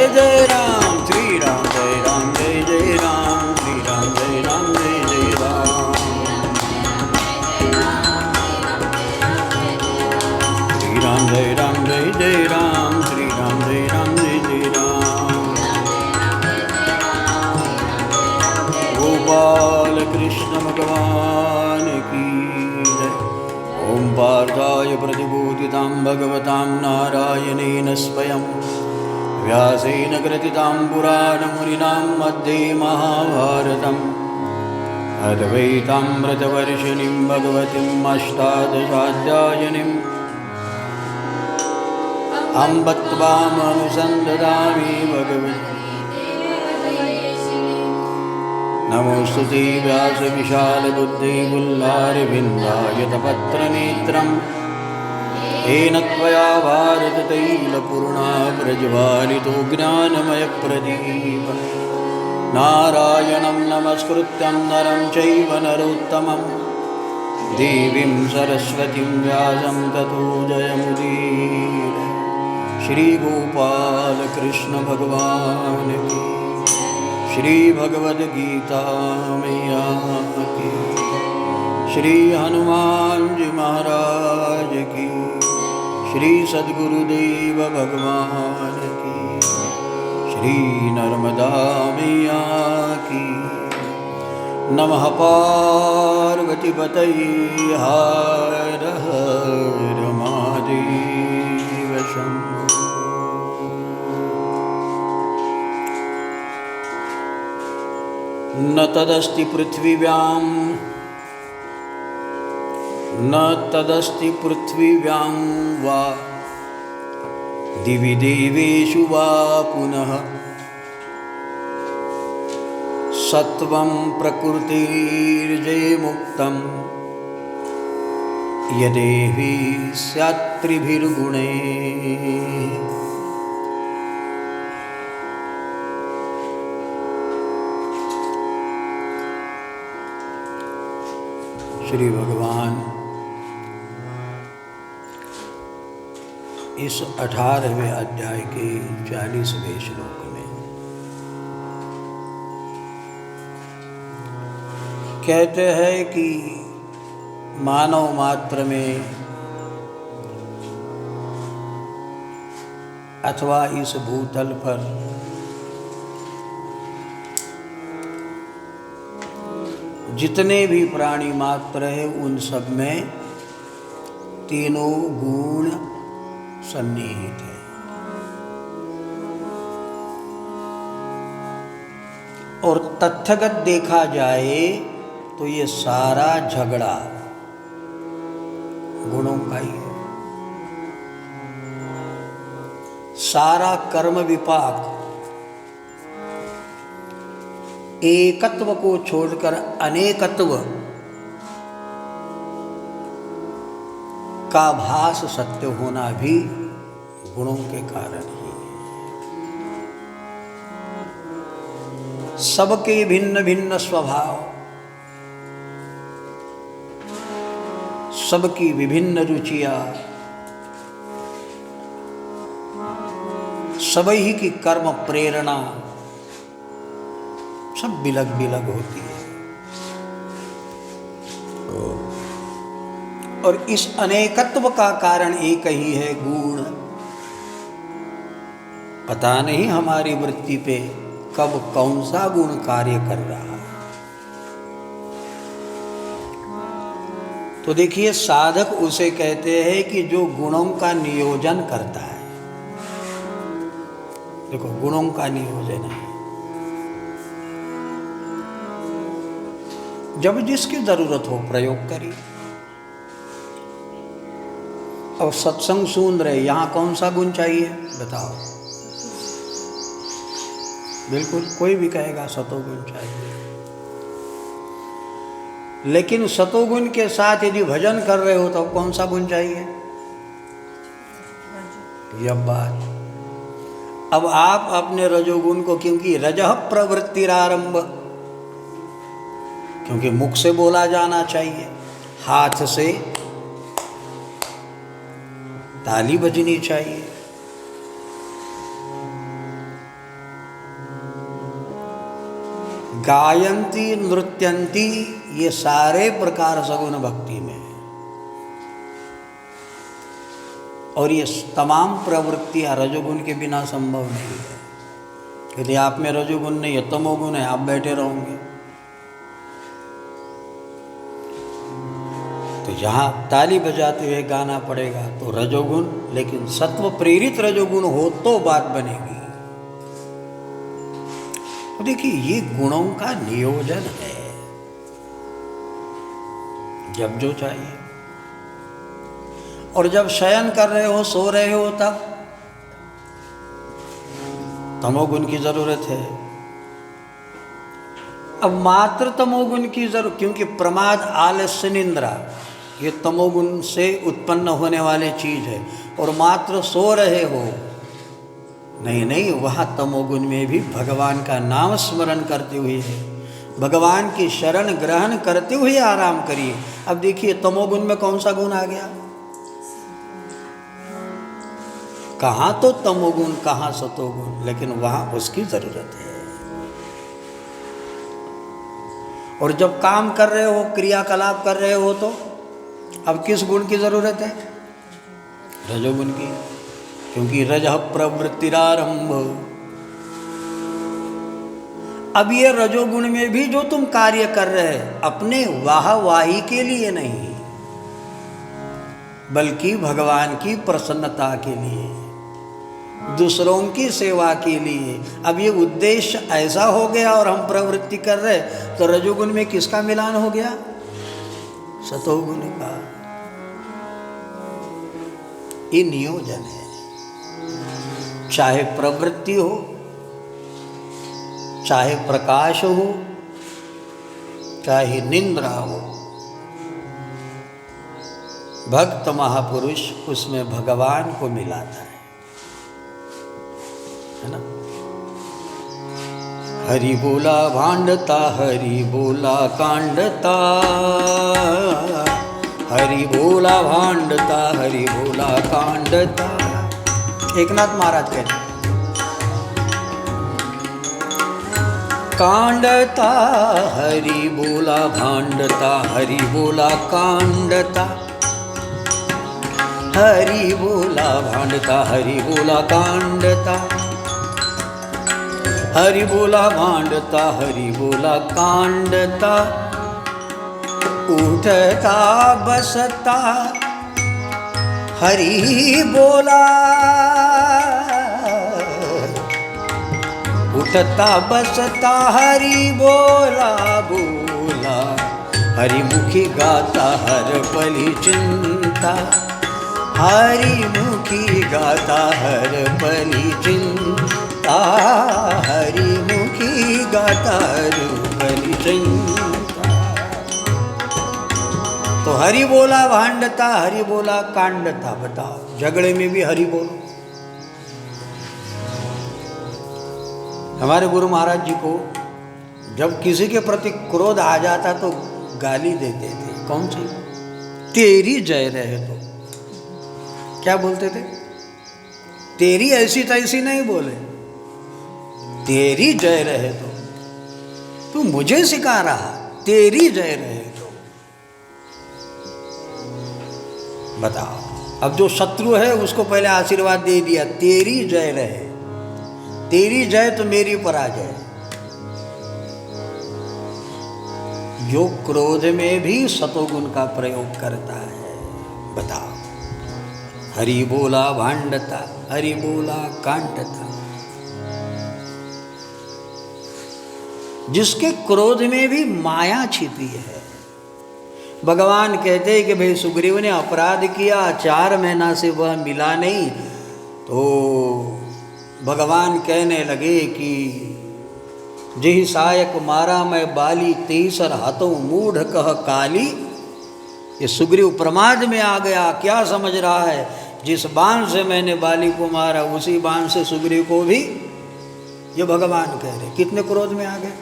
जय जय राम श्री राम, जय राम जय जय राम श्री राम, जय राम जय जय राम, श्री राम जय राम जय जय राम, श्री राम जय राम जय जय राम। गोपाल कृष्ण भगवान की जय। ओम पार्थाय प्रतिबोधितां भगवतां नारायणेन स्वयं व्यासेन ग्रथितां पुराणमुनिनां मध्ये महाभारतम् अद्वैतामृतवर्षिणीं भगवतीम् अष्टादशाध्यायिनीम् अम्ब त्वामनुसन्दधामि भगवती। नमोस्तुते व्यासविशालबुद्धे बुल्लारविन्दायतपत्रनेत्रम् येन त्वया भारततैलपूर्णा प्रज्वालितो ज्ञानमयप्रदीप। नारायणं नमस्कृत्यं नरं चैव नरोत्तमं देवीं सरस्वतीं व्यासं ततो जयमुदीरये। श्री गोपाल कृष्ण भगवान की, श्री भगवद्गीता मैया की, श्री हनुमान जी महाराज की, श्री सद्गुरुदेव भगवान की, श्री नर्मदा मैया की। नमः पार्वती पतये हर हर महादेव शंभो। न तदस्ति पृथ्वीव्यां न तदस्ति पृथ्वीव्यां वा दिवि देवेषु वा पुनः सत्वं प्रकृतिर्जयमुक्तं यदेहि स्यात् त्रिभिर्गुणैः। श्री भगवान इस 18वें अध्याय के 40वें श्लोक में कहते हैं कि मानव मात्र में अथवा इस भूतल पर जितने भी प्राणी मात्र हैं उन सब में तीनों गुण सन्निहित है। और तथ्यगत देखा जाए तो ये सारा झगड़ा गुणों का ही है। सारा कर्म विपाक एकत्व को छोड़कर अनेकत्व का भास सत्य होना भी गुणों के कारण ही है। सबके भिन्न भिन्न स्वभाव, सबकी विभिन्न रुचियां, सभी की कर्म प्रेरणा सब बिलग बिलग होती है। और इस अनेकत्व का कारण एक ही है, गुण। पता नहीं हमारी वृत्ति पे कब कौन सा गुण कार्य कर रहा है। तो देखिए, साधक उसे कहते हैं कि जो गुणों का नियोजन करता है। देखो, गुणों का नियोजन है। जब जिसकी जरूरत हो प्रयोग करिए। और सत्संग सुन रहे, यहाँ कौन सा गुण चाहिए बताओ? बिल्कुल कोई भी कहेगा सतोगुण चाहिए। लेकिन सतोगुण के साथ यदि भजन कर रहे हो तो कौन सा गुण चाहिए? यह बात। अब आप अपने रजोगुण को, क्योंकि रजः प्रवृत्तिरारंभ, क्योंकि मुख से बोला जाना चाहिए, हाथ से ताली बजनी चाहिए, गायंती नृत्यंती, ये सारे प्रकार सगुण भक्ति में है। और ये तमाम प्रवृत्तियां रजोगुण के बिना संभव नहीं है। यदि आप में रजोगुण नहीं है, तमोगुण है, आप बैठे रहोगे। तो यहाँ ताली बजाते हुए गाना पड़ेगा तो रजोगुण, लेकिन सत्व प्रेरित रजोगुण हो तो बात बनेगी। तो देखिए ये गुणों का नियोजन है, जब जो चाहिए। और जब शयन कर रहे हो, सो रहे हो, तब तमोगुण की जरूरत है। अब मात्र तमोगुण की जरूरत, क्योंकि प्रमाद, आलस्य, निंद्रा ये तमोगुण से उत्पन्न होने वाली चीज है। और मात्र सो रहे हो, नहीं, वहाँ तमोगुण में भी भगवान का नाम स्मरण करते हुए है, भगवान की शरण ग्रहण करते हुए आराम करिए। अब देखिए तमोगुण में कौन सा गुण आ गया? कहाँ तो तमोगुण, कहाँ सतोगुण, लेकिन वहाँ उसकी जरूरत है। और जब काम कर रहे हो, क्रियाकलाप कर रहे हो, तो अब किस गुण की जरूरत है? रजोगुण की, क्योंकि रजः प्रवृत्तिरारंभ। अब ये रजोगुण में भी जो तुम कार्य कर रहे हैं, अपने वाहवाही के लिए नहीं, बल्कि भगवान की प्रसन्नता के लिए, दूसरों की सेवा के लिए। अब ये उद्देश्य ऐसा हो गया और हम प्रवृत्ति कर रहे, तो रजोगुण में किसका मिलान हो गया? सतोगुण का। ये नियोजन है। चाहे प्रवृत्ति हो, चाहे प्रकाश हो, चाहे निंद्रा हो, भक्त महापुरुष उसमें भगवान को मिलाता है ना। हरि बोला भांडता, हरि बोला कांडता, हरि बोला भांडता, हरि बोला कांडता। एकनाथ महाराज कहते कांडता, हरि बोला भांडता, हरि बोला कांडता, हरि बोला भांडता, हरि बोला कांडता, हरि बोला भांडता, हरि बोला कांडता। उठता बसता हरि बोला, उठता बसता हरि बोला बोला, हरि मुखी गाता हर पली चिंता, हरि मुखी गाता हर पली चिंता, हरि मुखी गाता हर पली चिंता। तो हरि बोला भांडता, हरि बोला कांडता। बताओ, झगड़े में भी हरि बोलो। हमारे गुरु महाराज जी को जब किसी के प्रति क्रोध आ जाता तो गाली देते थे। कौन सी? तेरी जय रहे। तो क्या बोलते थे? तेरी ऐसी तैसी नहीं बोले, तेरी जय रहे। तो तू मुझे सिखा रहा, तेरी जय रहे। तो बताओ, अब जो शत्रु है उसको पहले आशीर्वाद दे दिया, तेरी जय रहे। तेरी जय तो मेरी पराजय। जो क्रोध में भी सतोगुण का प्रयोग करता है, बताओ, हरि बोला भांडता, हरि बोला कांडता। जिसके क्रोध में भी माया छिपी है। भगवान कहते हैं कि भाई सुग्रीव ने अपराध किया, 4 महीना से वह मिला नहीं, तो भगवान कहने लगे कि जिहि सायक मारा मैं बाली, तेसर हतो मूढ़ कह काली। ये सुग्रीव प्रमाद में आ गया। क्या समझ रहा है? जिस बाण से मैंने बाली को मारा, उसी बाण से सुग्रीव को भी, ये भगवान कह रहे। कितने क्रोध में आ गए।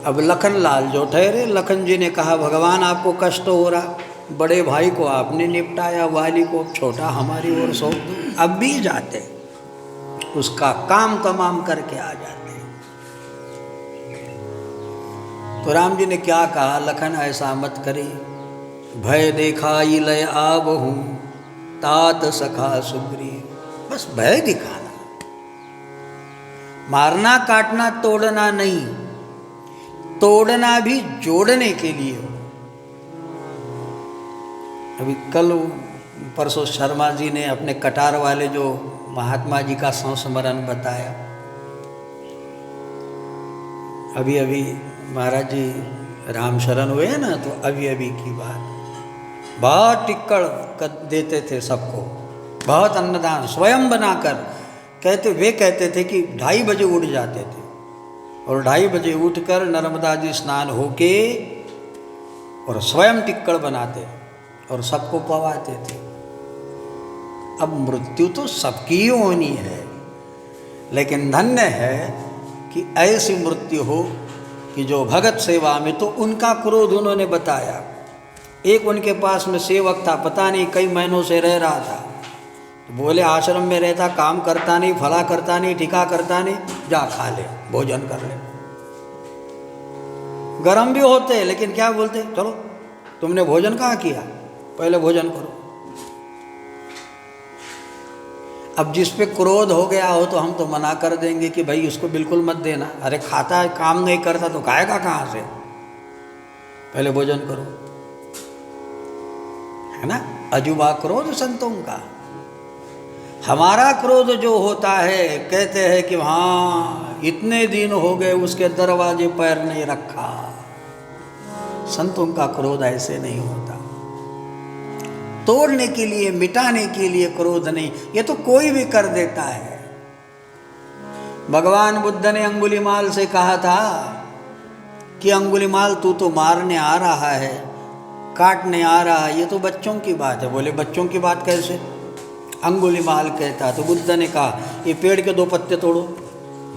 अब लखन लाल जो ठहरे, लखन जी ने कहा भगवान आपको कष्ट हो रहा, बड़े भाई को आपने निपटाया, वाली को छोटा हमारी ओर सौंप दो। अब भी जाते, उसका काम तमाम करके आ जाते। तो राम जी ने क्या कहा, लखन ऐसा मत करे, भय देखाई लय आवहूं तात सखा सुग्रीव। बस भय दिखाना, मारना काटना तोड़ना नहीं, तोड़ना भी जोड़ने के लिए हो। अभी कल परसों शर्मा जी ने अपने कटार वाले जो महात्मा जी का संस्मरण बताया, अभी अभी महाराज जी राम शरण हुए ना, तो अभी अभी की बात, बहुत टिक्कड़ देते थे सबको, बहुत अन्नदान स्वयं बनाकर। वे कहते थे कि 2:30 बजे उठ जाते थे और 2:30 बजे उठकर नर्मदा जी स्नान होके और स्वयं टिक्कड़ बनाते और सबको पवाते थे। अब मृत्यु तो सबकी होनी है, लेकिन धन्य है कि ऐसी मृत्यु हो कि जो भगत सेवा में, तो उनका क्रोध उन्होंने बताया। एक उनके पास में सेवक था, पता नहीं कई महीनों से रह रहा था, तो बोले आश्रम में रहता, काम करता नहीं, फला करता नहीं, ठिका करता नहीं, जा खा ले, भोजन कर ले। गरम भी होते लेकिन क्या बोलते, चलो तुमने भोजन कहाँ किया, पहले भोजन करो। अब जिस पे क्रोध हो गया हो तो हम तो मना कर देंगे कि भाई उसको बिल्कुल मत देना, अरे खाता है काम नहीं करता तो खाएगा कहाँ से, पहले भोजन करो, है ना। अजुबा क्रोध संतों का। हमारा क्रोध जो होता है, कहते हैं कि हाँ इतने दिन हो गए उसके दरवाजे पैर नहीं रखा। संतों का क्रोध ऐसे नहीं होता, तोड़ने के लिए, मिटाने के लिए क्रोध नहीं, ये तो कोई भी कर देता है। भगवान बुद्ध ने अंगुलीमाल से कहा था कि अंगुलीमाल तू तो मारने आ रहा है, काटने आ रहा है, ये तो बच्चों की बात है। बोले बच्चों की बात कैसे, अंगुलीमाल कहता। तो बुद्ध ने कहा ये पेड़ के 2 पत्ते तोड़ो।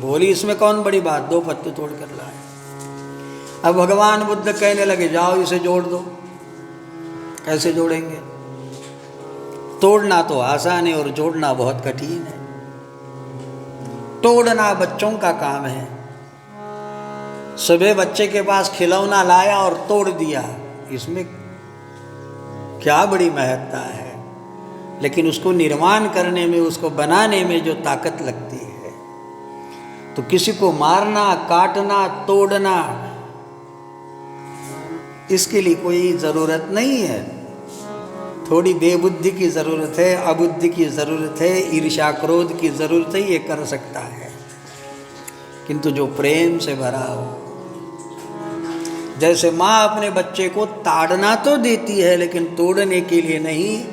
बोली इसमें कौन बड़ी बात, 2 पत्ते तोड़ कर लाए। अब भगवान बुद्ध कहने लगे जाओ इसे जोड़ दो। कैसे जोड़ेंगे, तोड़ना तो आसान है और जोड़ना बहुत कठिन है। तोड़ना बच्चों का काम है। सुबह बच्चे के पास खिलौना लाया और तोड़ दिया, इसमें क्या बड़ी महत्ता है, लेकिन उसको निर्माण करने में, उसको बनाने में जो ताकत लगती है। तो किसी को मारना, काटना, तोड़ना, इसके लिए कोई ज़रूरत नहीं है। थोड़ी बेबुद्धि की ज़रूरत है, अबुद्धि की ज़रूरत है, ईर्ष्या क्रोध की ज़रूरत है, ये कर सकता है। किंतु जो प्रेम से भरा हो, जैसे माँ अपने बच्चे को ताड़ना तो देती है लेकिन तोड़ने के लिए नहीं,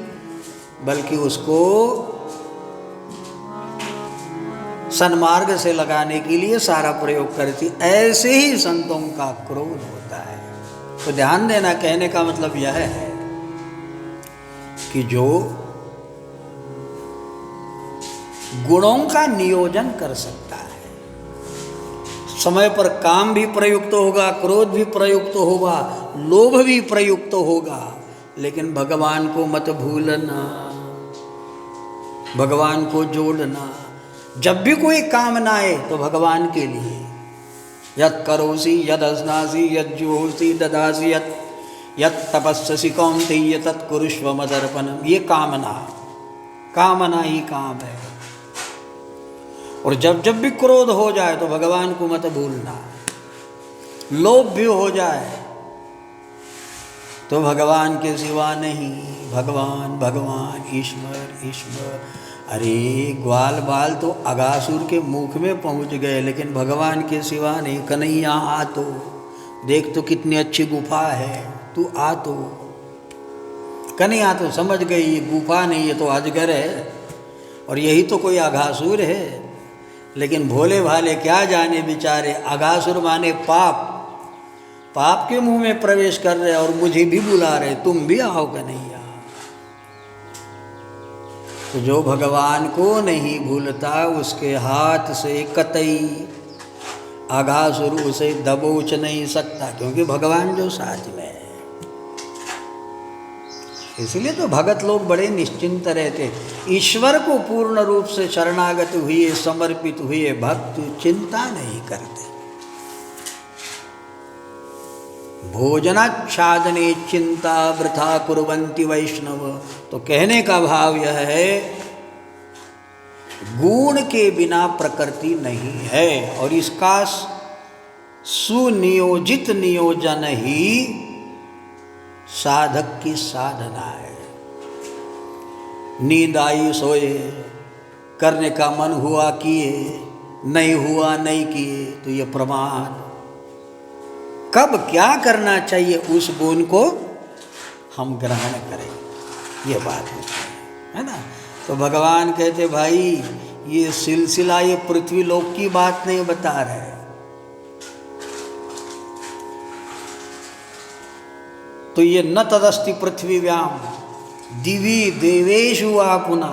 बल्कि उसको सन्मार्ग से लगाने के लिए सारा प्रयोग करती, ऐसे ही संतों का क्रोध होता है। तो ध्यान देना, कहने का मतलब यह है कि जो गुणों का नियोजन कर सकता है, समय पर काम भी प्रयुक्त होगा, क्रोध भी प्रयुक्त होगा, लोभ भी प्रयुक्त होगा, लेकिन भगवान को मत भूलना, भगवान को जोड़ना। जब भी कोई काम ना आए तो भगवान के लिए, यत् करोसि यद् अस्नासि यज् जुहोसि ददासि यत् तपस्ससि कौन्तेय तत्कुरुष्व मदर्पणम्। ये कामना ही काम है। और जब जब भी क्रोध हो जाए तो भगवान को मत भूलना। लोभ भी हो जाए तो भगवान के सिवा नहीं, भगवान भगवान, ईश्वर ईश्वर। अरे ग्वाल बाल तो अगासुर के मुख में पहुंच गए, लेकिन भगवान के सिवा नहीं। कन्हैया आ तो देख तो कितनी अच्छी गुफा है, तू आ तो। कन्हैया तो समझ गई ये गुफा नहीं, ये तो अजगर है और यही तो कोई अघासुर है। लेकिन भोले भाले क्या जाने बेचारे, अघासुर माने पाप, पाप के मुंह में प्रवेश कर रहे और मुझे भी बुला रहे, तुम भी आओ कन्हैया। तो जो भगवान को नहीं भूलता उसके हाथ से कतई अघासुर उसे दबोच नहीं सकता, क्योंकि भगवान जो साथ में है। इसलिए तो भगत लोग बड़े निश्चिंत रहते, ईश्वर को पूर्ण रूप से शरणागत हुए, समर्पित हुए भक्त चिंता नहीं करते। भोजनाच्छादने चिंता वृथा कुर्वन्ति वैष्णव। तो कहने का भाव यह है, गुण के बिना प्रकृति नहीं है, और इसका सुनियोजित नियोजन ही साधक की साधना है। नींद आई सोए, करने का मन हुआ किए, नहीं हुआ नहीं किए, तो ये प्रमाद। कब क्या करना चाहिए उस गुण को हम ग्रहण करें, ये बात है ना। तो भगवान कहते भाई ये सिलसिला ये पृथ्वी लोक की बात नहीं बता रहे, तो ये न तदस्ति पृथ्वीव्याम दिवी देवेषु आपुना,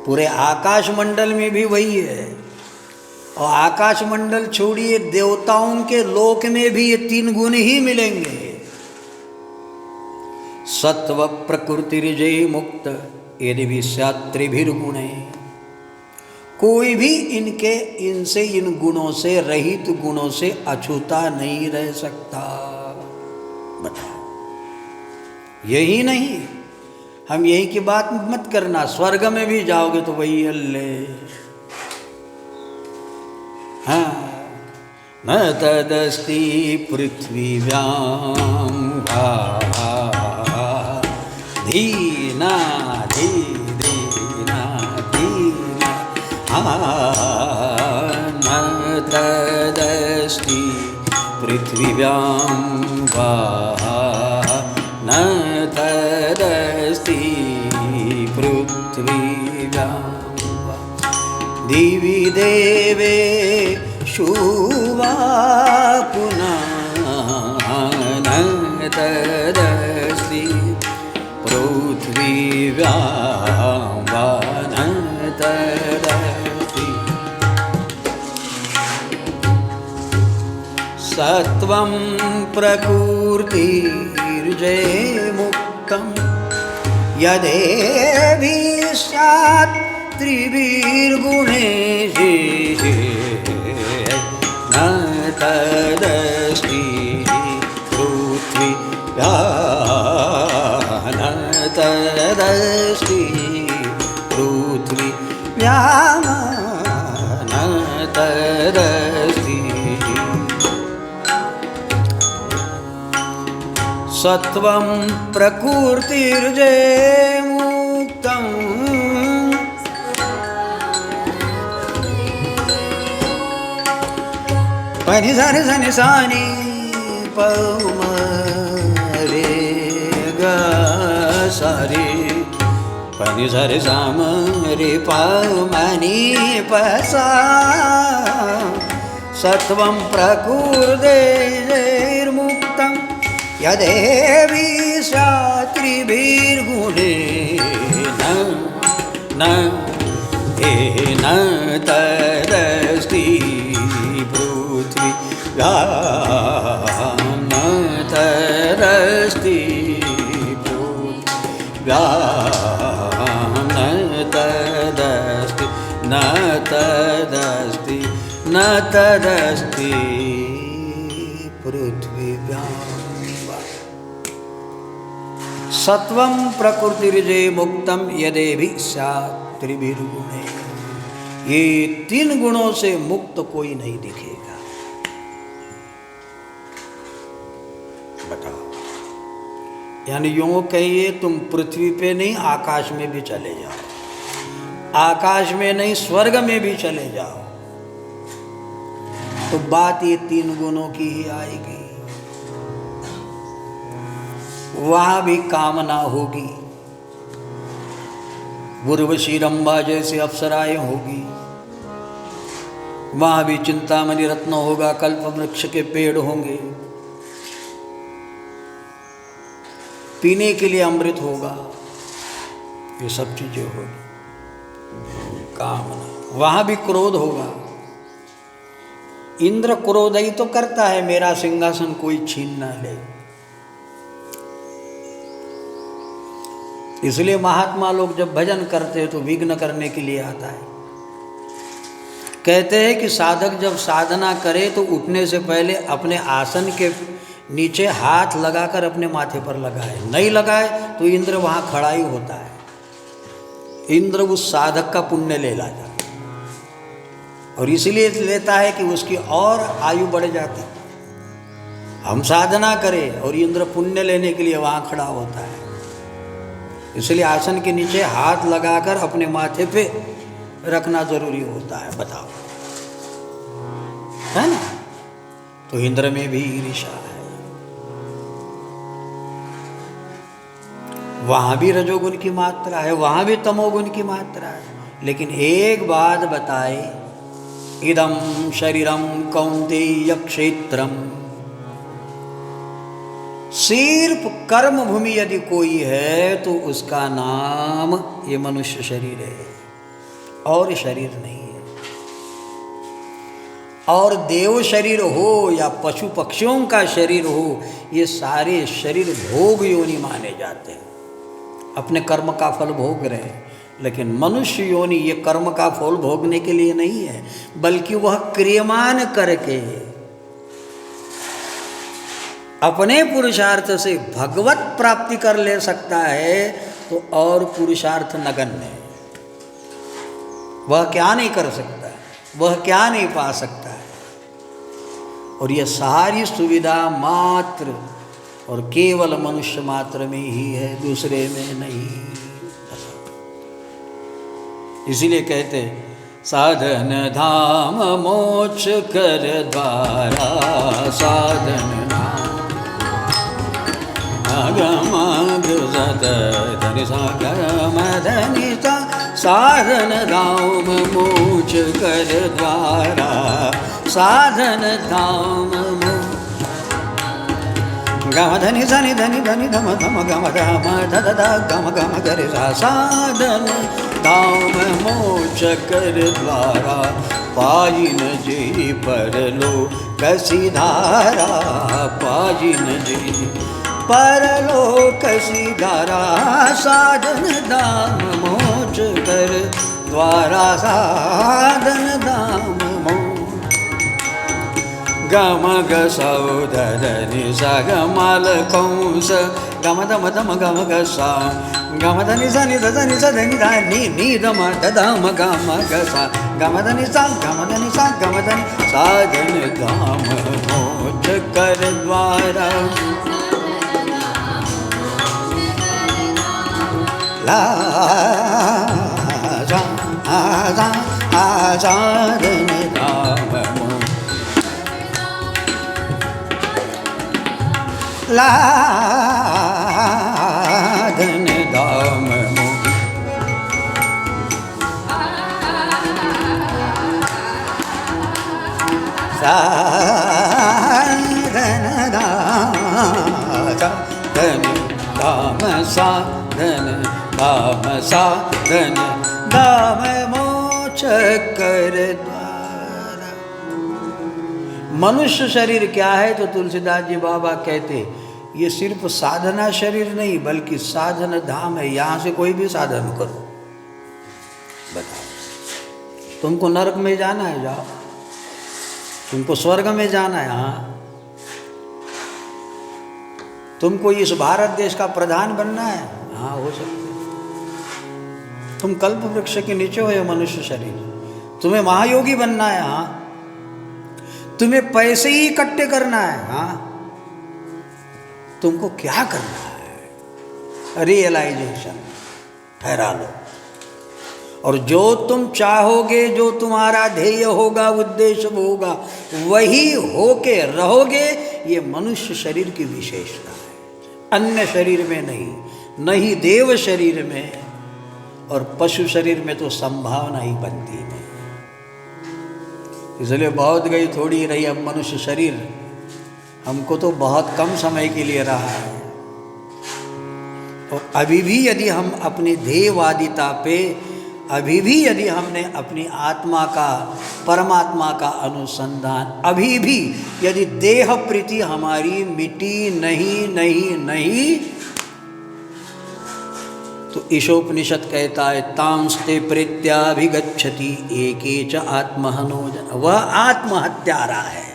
पूरे आकाश मंडल में भी वही है। और आकाश मंडल छोड़िए, देवताओं के लोक में भी ये तीन गुण ही मिलेंगे। सत्व प्रकृतिर्जय मुक्त यदि भी त्रिभिर्गुणे, कोई भी इनसे इन गुणों से रहित, गुणों से अछूता नहीं रह सकता। बताओ, यही नहीं, हम यही की बात मत करना, स्वर्ग में भी जाओगे तो वही अल्ले। हाँ, न तदस्ति पृथ्वीव्यां धीना धीना धीना, न तदस्ति पृथ्वीव्यां न तदस्ति पृथ्वीव्यां दिवि देवेषु वा पुनः न तदस्ति पृथ्वीव्यां वा न तदस्ति। सत्वं प्रकृतिर्जय मुक्तं यदेभिः स्यात् त्रिभिर्गुणे, न तदस्ति पृथ्वीव्यां न तदस्ति पृथ्वीव्यां न तदस्ति। सत्वं प्रकृतिर्जय मुक्तं पनि सनि सनि सानि पम रे ग सारे, पनि सरि साम रे पमनि पसा। सत्वं प्रकृतिर्मुक्तं यदेभिः स्यात् त्रिभिर्गुणे, न तदस्ति पृथ्वीव्यां न तदस्ति पृथ्वीव्यां न तदस्ति न तदस्ति न तदस्ति पृथ्वीव्यां। सत्वं प्रकृतिर्जय मुक्तं यदेभिः स्यात् त्रिभिर्गुणे, ये तीन गुणों से मुक्त कोई नहीं दिखेगा। बताओ, यानी यूं कहिए तुम पृथ्वी पे नहीं आकाश में भी चले जाओ, आकाश में नहीं स्वर्ग में भी चले जाओ, तो बात ये तीन गुणों की ही आएगी। वहां भी कामना होगी, उर्वशी रंभा जैसे अप्सराएं होगी, वहां भी चिंतामणि रत्न होगा, कल्प वृक्ष के पेड़ होंगे, पीने के लिए अमृत होगा, ये सब चीजें होगी। कामना, वहां भी क्रोध होगा। इंद्र क्रोध ही तो करता है मेरा सिंहासन कोई छीन ना ले, इसलिए महात्मा लोग जब भजन करते हैं तो विघ्न करने के लिए आता है। कहते हैं कि साधक जब साधना करे तो उठने से पहले अपने आसन के नीचे हाथ लगाकर अपने माथे पर लगाए, नहीं लगाए तो इंद्र वहाँ खड़ा ही होता है। इंद्र उस साधक का पुण्य ले लाता है और इसलिए लेता है कि उसकी और आयु बढ़ जाती। हम साधना करें और इंद्र पुण्य लेने के लिए वहाँ खड़ा होता है। इसलिए आसन के नीचे हाथ लगाकर अपने माथे पे रखना जरूरी होता है। बताओ, है ना? तो इंद्र में भी ईर्ष्या है, वहां भी रजोगुण की मात्रा है, वहां भी तमोगुण की मात्रा है। लेकिन एक बात बताए, इदम शरीरम कौन्तेय क्षेत्रम, सिर्फ कर्म भूमि यदि कोई है तो उसका नाम ये मनुष्य शरीर है और शरीर नहीं है। और देव शरीर हो या पशु पक्षियों का शरीर हो, ये सारे शरीर भोग योनि माने जाते हैं, अपने कर्म का फल भोग रहे हैं। लेकिन मनुष्य योनि ये कर्म का फल भोगने के लिए नहीं है, बल्कि वह क्रियमान करके अपने पुरुषार्थ से भगवत प्राप्ति कर ले सकता है। तो और पुरुषार्थ नगण्य है, वह क्या नहीं कर सकता है, वह क्या नहीं पा सकता है। और यह सारी सुविधा मात्र और केवल मनुष्य मात्र में ही है, दूसरे में नहीं। इसीलिए कहते साधन धाम मोक्ष कर द्वारा, साधन साधन धाम मोक्ष कर द्वारा, साधन धाम गम धनि धनि धनि धनि धम धम गम गम ध ध गम गम करे सा, साधन धाम मोक्ष कर द्वारा, पाई न जी परलो कसी धारा, पाई न जी परलोक सिधारा, साधन धाम मोक्ष कर द्वारा, साधन धाम मोक्ष। गम ग सौधर नि सा गमाल कंस, गम धम धम गम ग सा, गम धनि सा नि धनि सा धनि धा नि नि धम धम गम ग सा, गम धनि सा गम धनि सा गम धनि, साधन धाम मोक्ष कर द्वारा, ला जा साधन धाम ला धन धाम साधन धाम साधन धाम साधन धाम मोक्ष कर द्वारा। मनुष्य शरीर क्या है? तो तुलसीदास जी बाबा कहते ये सिर्फ साधना शरीर नहीं बल्कि साधन धाम है। यहाँ से कोई भी साधन करो, बताओ तुमको नरक में जाना है जाओ, तुमको स्वर्ग में जाना है हाँ, तुमको इस भारत देश का प्रधान बनना है हाँ हो सकता है, तुम कल्प वृक्ष के नीचे हो ये मनुष्य शरीर, तुम्हें महायोगी बनना है हाँ, तुम्हें पैसे ही इकट्ठे करना है हाँ, तुमको क्या करना है रियलाइजेशन ठहरा लो, और जो तुम चाहोगे, जो तुम्हारा ध्येय होगा, उद्देश्य होगा, वही होके रहोगे। ये मनुष्य शरीर की विशेषता है, अन्य शरीर में नहीं, नहीं देव शरीर में और पशु शरीर में तो संभावना ही बनती नहीं। इसलिए बहुत गई थोड़ी रही अब मनुष्य शरीर, हमको तो बहुत कम समय के लिए रहा है। और अभी भी यदि हम अपनी ध्येयवादिता पे, अभी भी यदि हमने अपनी आत्मा का, परमात्मा का अनुसंधान, अभी भी यदि देह प्रीति हमारी मिटी नहीं नहीं नहीं तो ईशोपनिषद कहता है तांस्ते प्रेत्याभिगच्छति एके च आत्महनोजन, वह आत्महत्यारा है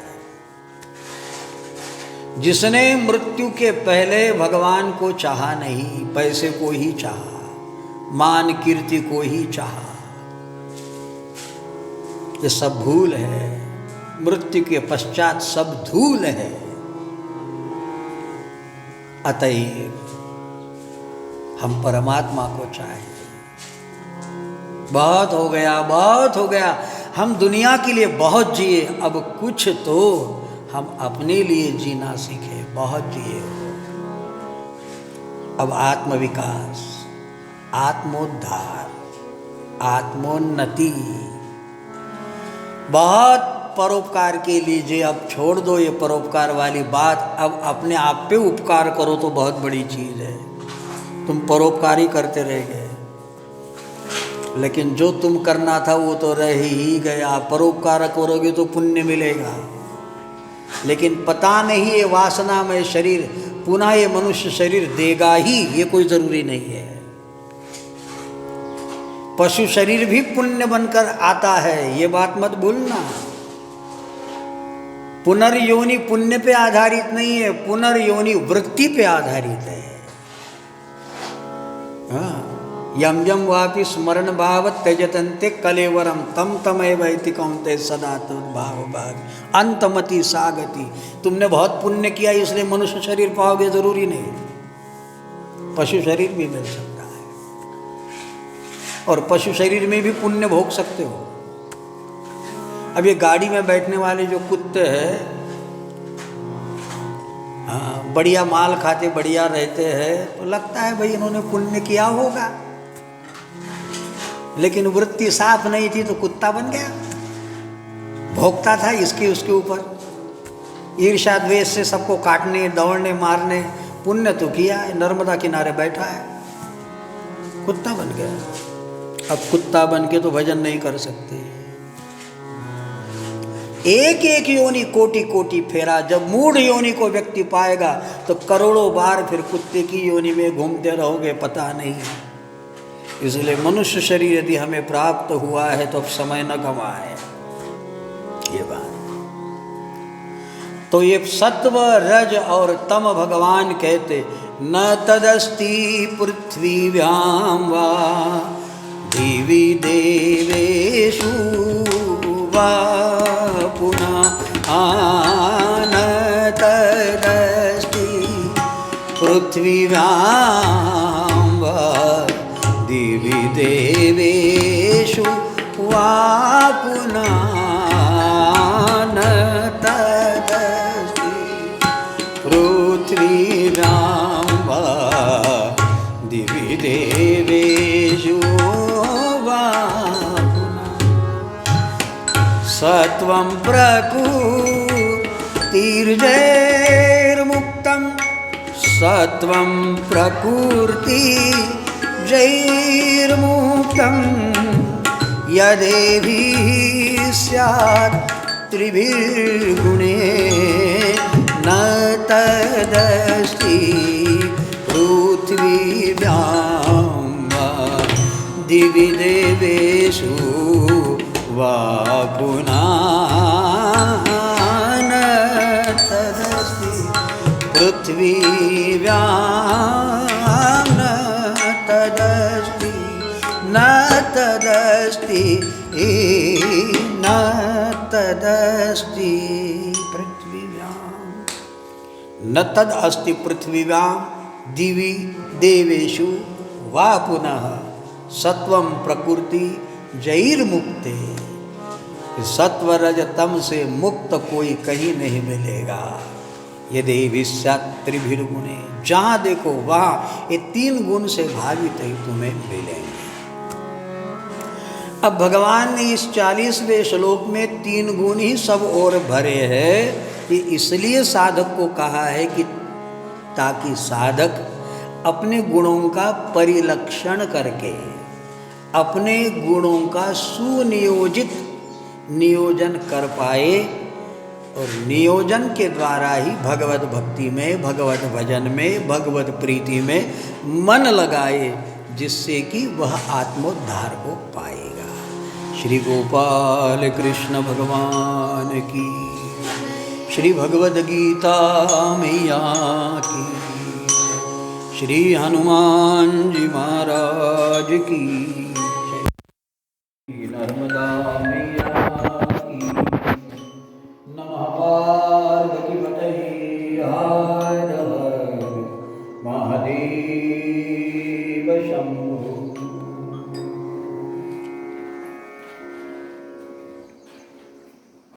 जिसने मृत्यु के पहले भगवान को चाहा नहीं, पैसे को ही चाहा, मान कीर्ति को ही चाहा। ये सब भूल है, मृत्यु के पश्चात सब धूल है। अतएव हम परमात्मा को चाहें। बहुत हो गया, बहुत हो गया, हम दुनिया के लिए बहुत जिए, अब कुछ तो हम अपने लिए जीना सीखे। बहुत जिए हो, अब आत्मविकास, आत्मोद्धार, आत्मोन्नति, बहुत परोपकार के लीजिए। अब छोड़ दो ये परोपकार वाली बात, अब अपने आप पे उपकार करो तो बहुत बड़ी चीज़ है। तुम परोपकार ही करते रह गए, लेकिन जो तुम करना था वो तो रह ही गया। परोपकार करोगे तो पुण्य मिलेगा, लेकिन पता नहीं ये वासना में शरीर पुनः ये मनुष्य शरीर देगा ही, ये कोई जरूरी नहीं है। पशु शरीर भी पुण्य बनकर आता है, ये बात मत भूलना। पुनर्योनि पुण्य पे आधारित नहीं है, पुनर्योनि वृत्ति पे आधारित है। यम यम वापि स्मरण भाव त्यजतन्ते कलेवरम तम तमेव इति कौन्ते सदा तद्भाव भाग अंतमति सागति। तुमने बहुत पुण्य किया इसलिए मनुष्य शरीर पाओगे जरूरी नहीं, पशु शरीर भी मिल सकता है, और पशु शरीर में भी पुण्य भोग सकते हो। अब ये गाड़ी में बैठने वाले जो कुत्ते हैं, हाँ, बढ़िया माल खाते बढ़िया रहते हैं, तो लगता है भाई इन्होंने पुण्य किया होगा, लेकिन वृत्ति साफ नहीं थी तो कुत्ता बन गया, भोगता था इसके उसके ऊपर, ईर्ष्या द्वेष से सबको काटने दौड़ने मारने। पुण्य तो किया है, नर्मदा किनारे बैठा है, कुत्ता बन गया। अब कुत्ता बन के तो भजन नहीं कर सकते। एक एक योनि कोटि कोटि फेरा, जब मूढ़ योनि को व्यक्ति पाएगा तो करोड़ों बार फिर कुत्ते की योनि में घूमते रहोगे, पता नहीं। इसलिए मनुष्य शरीर यदि हमें प्राप्त हुआ है तो अब समय न गंवाए, ये बात। तो ये सत्व रज और तम भगवान कहते न तदस्ति पृथ्वीव्यां वा दिवि देवेषु वा पुनः न तदस्ति पृथ्वीव्यां वा दिवि देवेषु वा पुनः न तदस्ति पृथ्वीव्यां वा दिवि देवेषु वा सत्वं प्रकृतिर्जैर्मुक्तं सत्वं प्रकृतिर्जैर्मुक्तं यदेभिः स्यात् त्रिभिर्गुणैः न तदस्ति पृथ्वीव्यां वा दिवि देवेषु वा पुनः न तदस्ति पृथ्वीव्यां न तदस्ति न तदस्ति न तदस्ति पृथ्वीव्यां न तद अस्ति पृथ्वीव्यां दिवि देवेषु वा पुनः सत्वं प्रकृति जैर्मुक्ते। सत्व रज तम से मुक्त कोई कहीं नहीं मिलेगा। यदि विस्यात् त्रिभिर्गुणे, जहाँ देखो वहाँ ये तीन गुण से भावित ही तुम्हें मिलेंगे। अब भगवान ने इस 40वें श्लोक में तीन गुण ही सब और भरे हैं। ये इसलिए साधक को कहा है कि ताकि साधक अपने गुणों का परिलक्षण करके अपने गुणों का सुनियोजित नियोजन कर पाए, और नियोजन के द्वारा ही भगवत भक्ति में, भगवत भजन में, भगवत प्रीति में मन लगाए, जिससे कि वह आत्मोद्धार को पाएगा। श्री गोपाल कृष्ण भगवान की, श्री भगवद गीता मैया की, श्री हनुमान जी महाराज की, श्री नर्मदा मैया की। नमः पार्वतीपतये हर हर महादेव शंभो।